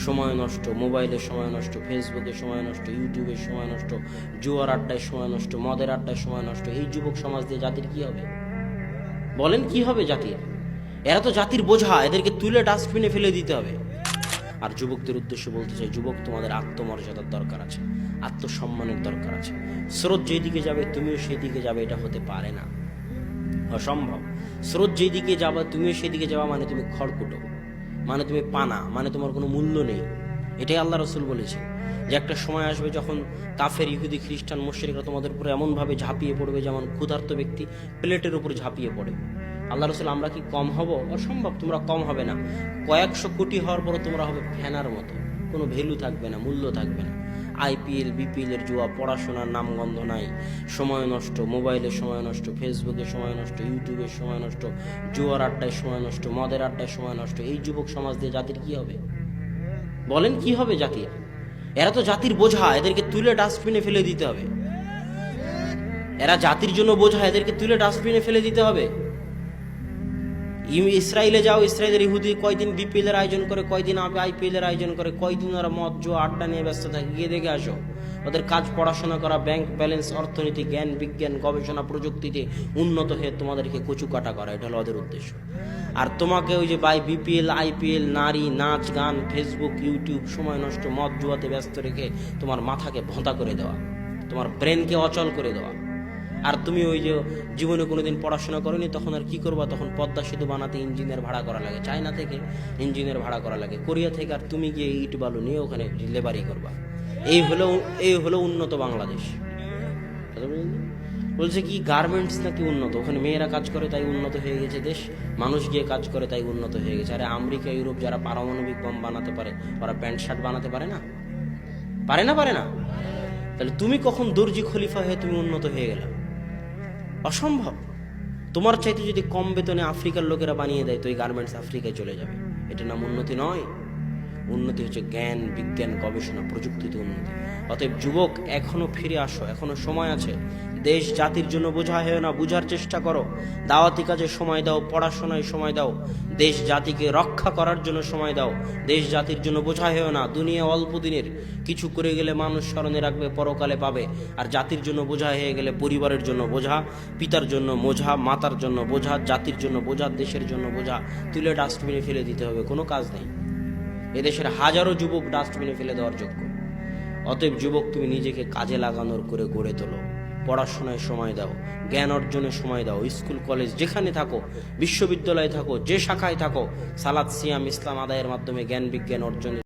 সময় নষ্ট, মোবাইলে সময় নষ্ট, ফেসবুকে সময় নষ্ট, ইউটিউবে সময় নষ্ট, জুয়ার আড্ডায় সময় নষ্ট, মদের আড্ডায় সময় নষ্ট। এই যুবক সমাজ দিয়ে জাতির কি হবে? বলেন কি হবে জাতির? এরা তো জাতির বোঝা, এদেরকে তুলে ডাস্টবিনে ফেলে দিতে হবে। আর যুবকদের উদ্দেশ্যে বলতে চাই, যুবক, তোমাদের আত্মমর্যাদার দরকার আছে, আত্মসম্মানের দরকার আছে। স্রোত যেদিকে যাবে তুমিও সেদিকে যাবে, এটা হতে পারে না, অসম্ভব। স্রোত যেদিকে যাবে তুমিও সেদিকে যাবা মানে তুমি খড়কুটো, মানে তুমি পানা, মানে তোমার কোনো মূল্য নেই। এটাই আল্লাহ রসুল বলেছে যে একটা সময় আসবে যখন কাফের, ইহুদি, খ্রিস্টান, মুশরিকরা তোমাদের উপরে এমনভাবে ঝাঁপিয়ে পড়বে যেমন ক্ষুধার্ত ব্যক্তি প্লেটের উপর ঝাঁপিয়ে পড়ে। আল্লাহ রসুল, আমরা কি কম হব? অসম্ভব, তোমরা কম হবে না। কয়েকশো কোটি হওয়ার পরও তোমরা হবে ফ্যানার মতো, কোনো ভ্যালু থাকবে না, মূল্য থাকবে না। আইপিএল, বিপিএলের জুয়া, পড়াশোনার নামগন্ধ নাই, সময় নষ্ট, মোবাইলে সময় নষ্ট, ফেসবুকে সময় নষ্ট, ইউটিউবের সময় নষ্ট, জুয়ার আড্ডায় সময় নষ্ট, মদের আড্ডায় সময় নষ্ট। এই যুবক সমাজ দিয়ে জাতির কি হবে? বলেন কি হবে জাতির? এরা তো জাতির বোঝা, এদেরকে তুলে ডাস্টবিনে ফেলে দিতে হবে। এরা জাতির জন্য বোঝা, এদেরকে তুলে ডাস্টবিনে ফেলে দিতে হবে। ইসরায়েলে যাও, ইসরায়েলের ইহুদি কয়দিন বিপিএল এর আয়োজন করে, কয়দিন আইপিএল এর আয়োজন করে, কয়দিন ওরা মদ জুয়া আড্ডা নিয়ে ব্যস্ত থাকে, গিয়ে দেখে আসো। ওদের কাজ পড়াশোনা করা, ব্যাংক ব্যালেন্স, অর্থনীতি, জ্ঞান বিজ্ঞান, গবেষণা, প্রযুক্তিতে উন্নত হয়ে তোমাদেরকে কচু কাটা করা, এটা হলো ওদের উদ্দেশ্য। আর তোমাকে ওই যে বিপিএল, আইপিএল, নারী, নাচ, গান, ফেসবুক, ইউটিউব, সময় নষ্ট, মদ জুয়াতে ব্যস্ত রেখে তোমার মাথাকে ভোঁতা করে দেওয়া, তোমার ব্রেনকে অচল করে দেওয়া। আর তুমি ওই যে জীবনে কোনোদিন পড়াশোনা করোনি, তখন আর কি করবা? তখন পদ্মা সেতু বানাতে ইঞ্জিনিয়ার ভাড়া করা লাগে, চায়না থেকে ইঞ্জিনিয়ার ভাড়া করা লাগে, কোরিয়া থেকে, আর তুমি গিয়ে ইট বালু নিয়ে ওখানে লেবারি করবা। এই হলো উন্নত বাংলাদেশ। বলছে কি গার্মেন্টস নাকি উন্নত, ওখানে মেয়েরা কাজ করে তাই উন্নত হয়ে গেছে দেশ, মানুষ গিয়ে কাজ করে তাই উন্নত হয়ে গেছে। আরে আমেরিকা, ইউরোপ যারা পারমাণবিক বম বানাতে পারে, ওরা প্যান্ট শার্ট বানাতে পারে না? পারে না। তাহলে তুমি কখন দর্জি খলিফা হয়ে তুমি উন্নত হয়ে গেলা? অসম্ভব। তোমার চাইতে যদি কম বেতনে আফ্রিকার লোকেরা বানিয়ে দেয় তো এই গার্মেন্টস আফ্রিকায় চলে যাবে। এটা নাম উন্নতি নয়। উন্নতি হচ্ছে জ্ঞান বিজ্ঞান, গবেষণা, প্রযুক্তিতে উন্নতি। অতএব যুবক, এখনো ফিরে আসো, এখনো সময় আছে। দেশ জাতির জন্য বোঝা হয়ে না, বুঝার চেষ্টা করো। দাওয়াতি কাজে সময় দাও, পড়াশোনায় সময় দাও, দেশ জাতিকে রক্ষা করার জন্য সময় দাও। দেশ জাতির জন্য বোঝা হয়েও না। দুনিয়া অল্প দিনের, কিছু করে গেলে মানুষ স্মরণে রাখবে, পরকালে পাবে। আর জাতির জন্য বোঝা হয়ে গেলে পরিবারের জন্য বোঝা, পিতার জন্য বোঝা, মাতার জন্য বোঝা, জাতির জন্য বোঝা, দেশের জন্য বোঝা, তুলে ডাস্টবিনে ফেলে দিতে হবে। কোনো কাজ নেই। এদেশের হাজারো যুবক ডাস্টবিনে ফেলে দেওয়ার যোগ্য। অতএব যুবক, তুমি নিজেকে কাজে লাগানোর করে গড়ে তোলো, পড়াশোনায় সময় দাও, জ্ঞান অর্জনে সময় দাও। স্কুল কলেজ যেখানে থাকো, বিশ্ববিদ্যালয়ে থাকো, যে শাখায় থাকো, সালাত সিয়াম ইসলাম আদায়ের মাধ্যমে জ্ঞান বিজ্ঞান অর্জনে